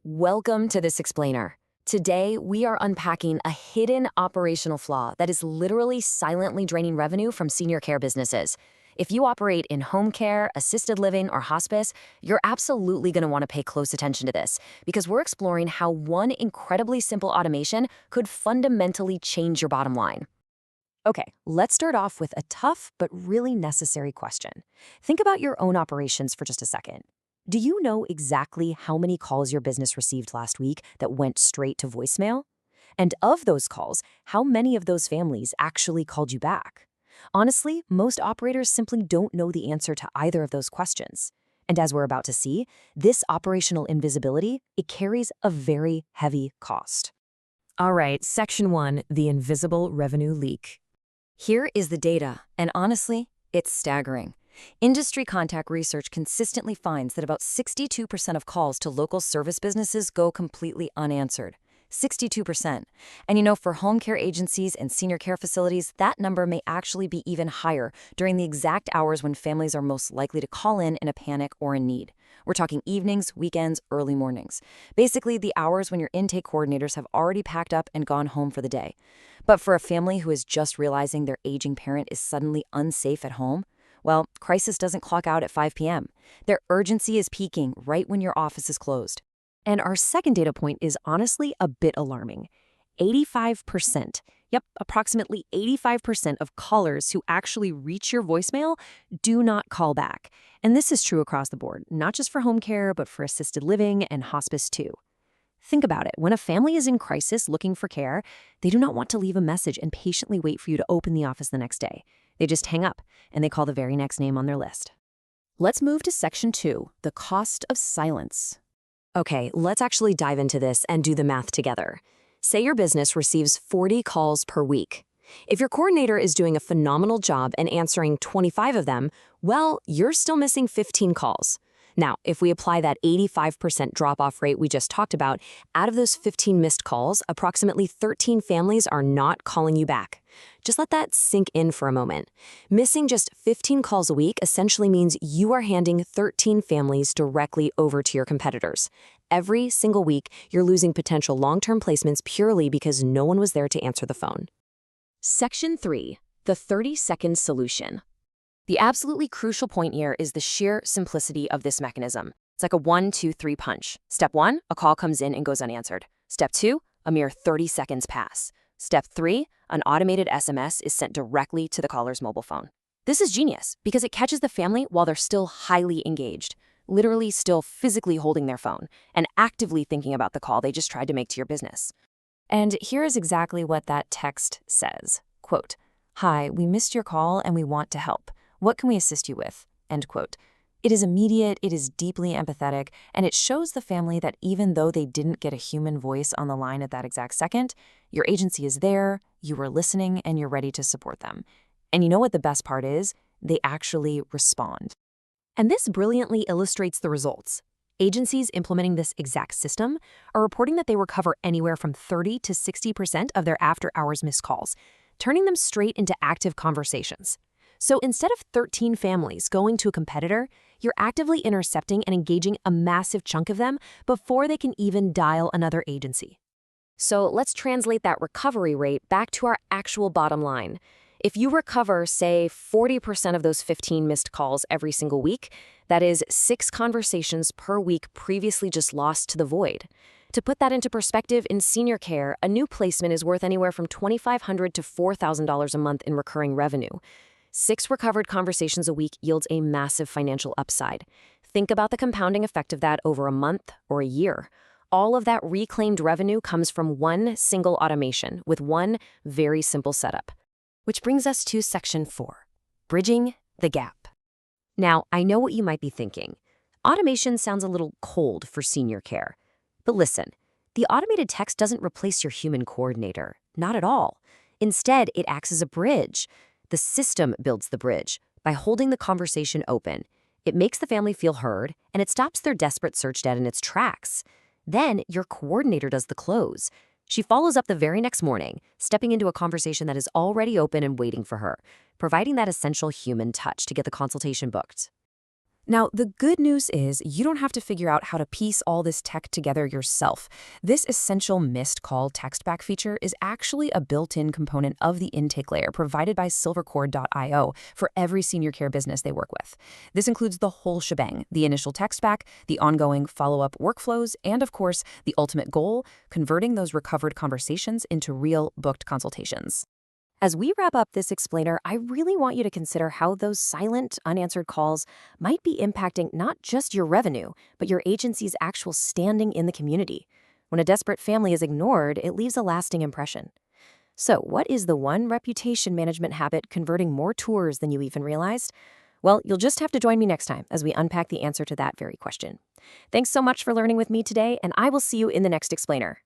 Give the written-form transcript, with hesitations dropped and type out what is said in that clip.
Welcome to This Explainer. Today, we are unpacking a hidden operational flaw that is literally silently draining revenue from senior care businesses. If you operate in home care, assisted living, or hospice, you're absolutely going to want to pay close attention to this because we're exploring how one incredibly simple automation could fundamentally change your bottom line. Okay, let's start off with a tough but really necessary question. Think about your own operations for just a second. Do you know exactly how many calls your business received last week that went straight to voicemail? And of those calls, how many of those families actually called you back? Honestly, most operators simply don't know the answer to either of those questions. And as we're about to see, this operational invisibility, it carries a very heavy cost. All right, Section 1, the invisible revenue leak. Here is the data, and honestly, it's staggering. Industry contact research consistently finds that about 62% of calls to local service businesses go completely unanswered. 62%. And for home care agencies and senior care facilities, that number may actually be even higher during the exact hours when families are most likely to call in a panic or in need. We're talking evenings, weekends, early mornings. Basically, the hours when your intake coordinators have already packed up and gone home for the day. But for a family who is just realizing their aging parent is suddenly unsafe at home, well, crisis doesn't clock out at 5 p.m. Their urgency is peaking right when your office is closed. And our second data point is honestly a bit alarming. 85%, approximately 85% of callers who actually reach your voicemail do not call back. And this is true across the board, not just for home care, but for assisted living and hospice too. Think about it. When a family is in crisis looking for care, they do not want to leave a message and patiently wait for you to open the office the next day. They just hang up, and they call the very next name on their list. Let's move to Section 2, the cost of silence. Okay, let's actually dive into this and do the math together. Say your business receives 40 calls per week. If your coordinator is doing a phenomenal job and answering 25 of them, well, you're still missing 15 calls. Now, if we apply that 85% drop-off rate we just talked about, out of those 15 missed calls, approximately 13 families are not calling you back. Just let that sink in for a moment. Missing just 15 calls a week essentially means you are handing 13 families directly over to your competitors. Every single week, you're losing potential long-term placements purely because no one was there to answer the phone. Section 3, the 30-second solution. The absolutely crucial point here is the sheer simplicity of this mechanism. It's like a 1, 2, 3 punch. Step 1, a call comes in and goes unanswered. Step 2, a mere 30 seconds pass. Step 3, an automated SMS is sent directly to the caller's mobile phone. This is genius because it catches the family while they're still highly engaged, literally still physically holding their phone and actively thinking about the call they just tried to make to your business. And here is exactly what that text says. Quote, "Hi, we missed your call and we want to help. What can we assist you with?" End quote. It is immediate, it is deeply empathetic, and it shows the family that even though they didn't get a human voice on the line at that exact second, your agency is there, you were listening, and you're ready to support them. And you know what the best part is? They actually respond. And this brilliantly illustrates the results. Agencies implementing this exact system are reporting that they recover anywhere from 30 to 60% of their after-hours missed calls, turning them straight into active conversations. So instead of 13 families going to a competitor, you're actively intercepting and engaging a massive chunk of them before they can even dial another agency. So let's translate that recovery rate back to our actual bottom line. If you recover, say, 40% of those 15 missed calls every single week, that is 6 conversations per week previously just lost to the void. To put that into perspective, in senior care, a new placement is worth anywhere from $2,500 to $4,000 a month in recurring revenue. 6 recovered conversations a week yields a massive financial upside. Think about the compounding effect of that over a month or a year. All of that reclaimed revenue comes from one single automation with one very simple setup. Which brings us to Section 4, bridging the gap. Now, I know what you might be thinking. Automation sounds a little cold for senior care. But listen, the automated text doesn't replace your human coordinator. Not at all. Instead, it acts as a bridge. The system builds the bridge by holding the conversation open. It makes the family feel heard, and it stops their desperate search dead in its tracks. Then your coordinator does the close. She follows up the very next morning, stepping into a conversation that is already open and waiting for her, providing that essential human touch to get the consultation booked. Now, the good news is you don't have to figure out how to piece all this tech together yourself. This essential missed call text back feature is actually a built-in component of the intake layer provided by silvercord.io for every senior care business they work with. This includes the whole shebang, the initial text back, the ongoing follow-up workflows, and of course, the ultimate goal, converting those recovered conversations into real booked consultations. As we wrap up this explainer, I really want you to consider how those silent, unanswered calls might be impacting not just your revenue, but your agency's actual standing in the community. When a desperate family is ignored, it leaves a lasting impression. So, what is the one reputation management habit converting more tours than you even realized? Well, you'll just have to join me next time as we unpack the answer to that very question. Thanks so much for learning with me today, and I will see you in the next explainer.